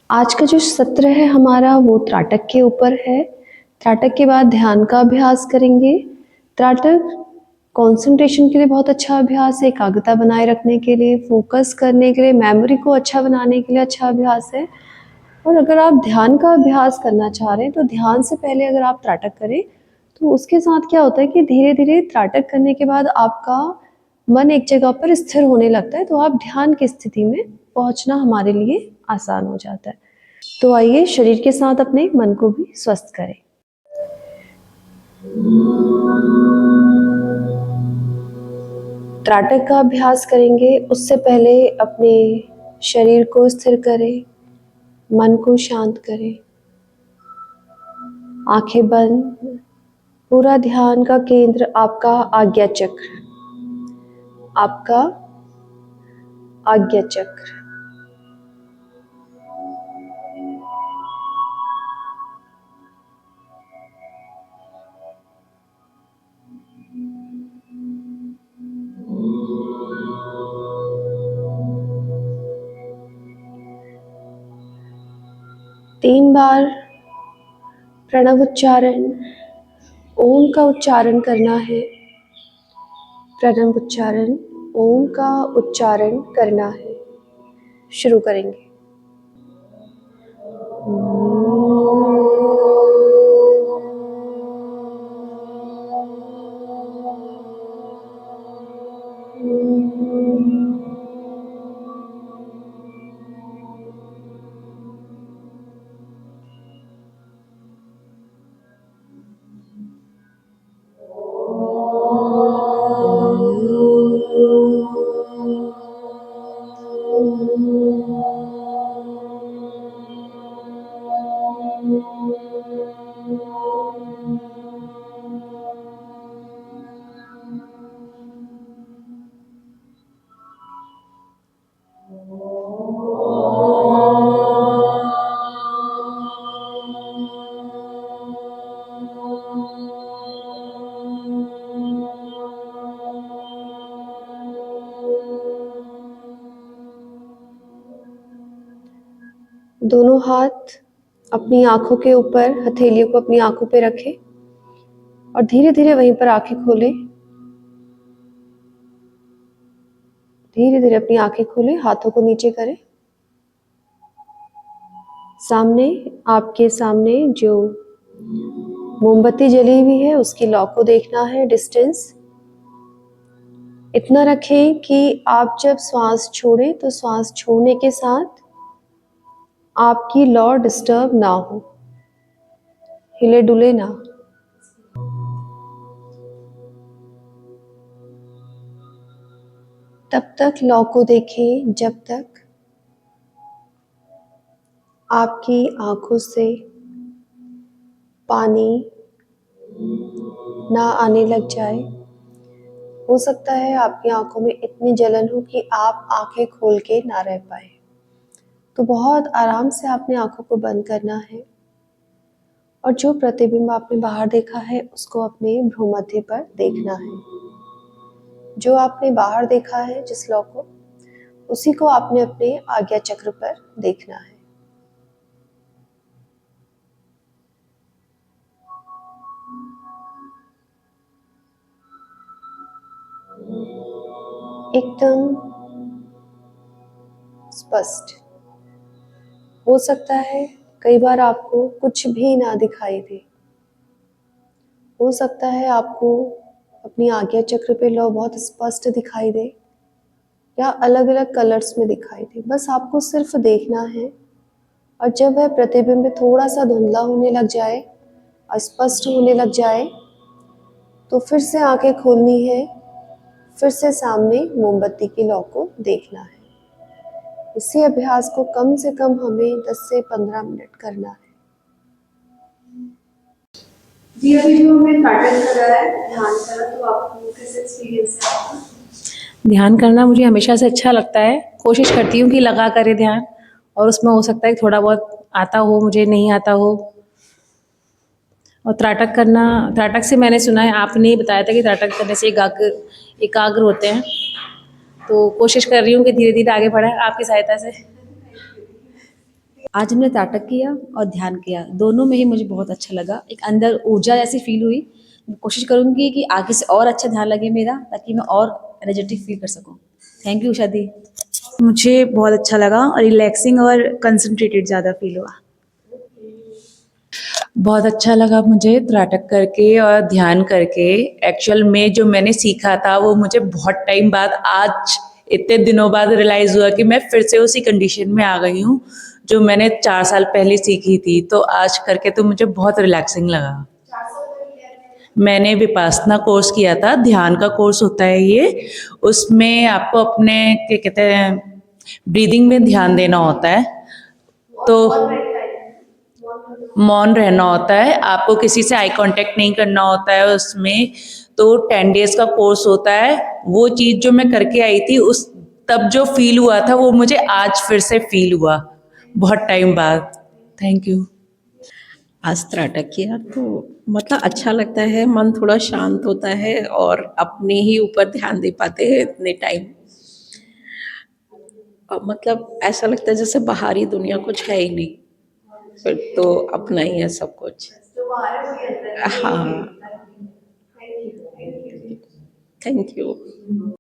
आज का जो सत्र है हमारा वो त्राटक के ऊपर है। त्राटक के बाद ध्यान का अभ्यास करेंगे। त्राटक कंसंट्रेशन के लिए बहुत अच्छा अभ्यास है, एकाग्रता बनाए रखने के लिए, फोकस करने के लिए, मेमोरी को अच्छा बनाने के लिए अच्छा अभ्यास है। और अगर आप ध्यान का अभ्यास करना चाह रहे हैं तो ध्यान से पहले अगर आप त्राटक करें तो उसके साथ क्या होता है कि धीरे धीरे त्राटक करने के बाद आपका मन एक जगह पर स्थिर होने लगता है, तो आप ध्यान की स्थिति में पहुंचना हमारे लिए आसान हो जाता है। तो आइए शरीर के साथ अपने मन को भी स्वस्थ करें। त्राटक का अभ्यास करेंगे उससे पहले अपने शरीर को स्थिर करें, मन को शांत करें, आंखें बंद। पूरा ध्यान का केंद्र आपका आज्ञा चक्र, आपका आज्ञा चक्र। तीन बार प्रणव उच्चारण, ओम का उच्चारण करना है। प्रणव उच्चारण, ओम का उच्चारण करना है। शुरू करेंगे। दोनों हाथ अपनी आंखों के ऊपर, हथेलियों को अपनी आंखों पे रखें और धीरे धीरे वहीं पर आंखें खोलें। धीरे धीरे अपनी आंखें खोलें, हाथों को नीचे करें। सामने, आपके सामने जो मोमबत्ती जली हुई है उसकी लौ को देखना है। डिस्टेंस इतना रखें कि आप जब श्वास छोड़ें तो श्वास छोड़ने के साथ आपकी लौ डिस्टर्ब ना हो, हिले डुले ना। तब तक लौ को देखें जब तक आपकी आंखों से पानी ना आने लग जाए। हो सकता है आपकी आंखों में इतनी जलन हो कि आप आंखें खोल के ना रह पाए, तो बहुत आराम से आपने आंखों को बंद करना है और जो प्रतिबिंब आपने बाहर देखा है उसको अपने भ्रूमध्य पर देखना है। जो आपने बाहर देखा है जिस लौ को, उसी को आपने अपने आज्ञा चक्र पर देखना है। एकदम स्पष्ट। हो सकता है कई बार आपको कुछ भी ना दिखाई दे। हो सकता है आपको अपनी आज्ञा चक्र पे लौ बहुत स्पष्ट दिखाई दे या अलग अलग कलर्स में दिखाई दे। बस आपको सिर्फ देखना है और जब वह प्रतिबिंब थोड़ा सा धुंधला होने लग जाए, अस्पष्ट होने लग जाए, तो फिर से आंखें खोलनी है, फिर से सामने मोमबत्ती की लौ को देखना है। इसी अभ्यास को कम से कम हमें 10 से 15 मिनट करना है। जी, अभी जो हमने त्राटक करा है, ध्यान करा, तो आपको कैसा एक्सपीरियंस है आपका? ध्यान करना मुझे हमेशा से अच्छा लगता है। कोशिश करती हूँ कि लगा करे ध्यान, और उसमें हो सकता है कि थोड़ा बहुत आता हो, मुझे नहीं आता हो। और त्राटक करना, त्राटक से मैंने सुना है, आपने बताया था कि त्राटक करने से एकाग्र होते हैं। तो कोशिश कर रही हूँ कि धीरे धीरे आगे बढ़े आपकी सहायता से। आज हमने त्राटक किया और ध्यान किया, दोनों में ही मुझे बहुत अच्छा लगा, एक अंदर ऊर्जा जैसी फील हुई। कोशिश करूंगी कि आगे से और अच्छा ध्यान लगे मेरा, ताकि मैं और एनर्जेटिक फील कर सकूं। थैंक यू उषा दी। मुझे बहुत अच्छा लगा और रिलैक्सिंग और कंसंट्रेटेड ज़्यादा फील हुआ। बहुत अच्छा लगा मुझे त्राटक करके और ध्यान करके। एक्चुअल में जो मैंने सीखा था वो मुझे बहुत टाइम बाद, आज इतने दिनों बाद रियलाइज़ हुआ कि मैं फिर से उसी कंडीशन में आ गई हूँ जो मैंने 4 साल पहले सीखी थी। तो आज करके तो मुझे बहुत रिलैक्सिंग लगा। मैंने विपासना कोर्स किया था, ध्यान का कोर्स होता है ये। उसमें आपको अपने क्या कहते हैं ब्रीदिंग में ध्यान देना होता है, तो मौन रहना होता है, आपको किसी से आई कांटेक्ट नहीं करना होता है उसमें। तो 10 डेज का कोर्स होता है। वो चीज़ जो मैं करके आई थी, उस तब जो फील हुआ था वो मुझे आज फिर से फील हुआ बहुत टाइम बाद। Thank you. आज त्राटक किया तो मतलब अच्छा लगता है, मन थोड़ा शांत होता है और अपने ही ऊपर ध्यान दे पाते हैं इतने टाइम। मतलब ऐसा लगता है जैसे बाहरी दुनिया कुछ है ही नहीं, फिर तो अपना ही है सब कुछ। हाँ, थैंक यू।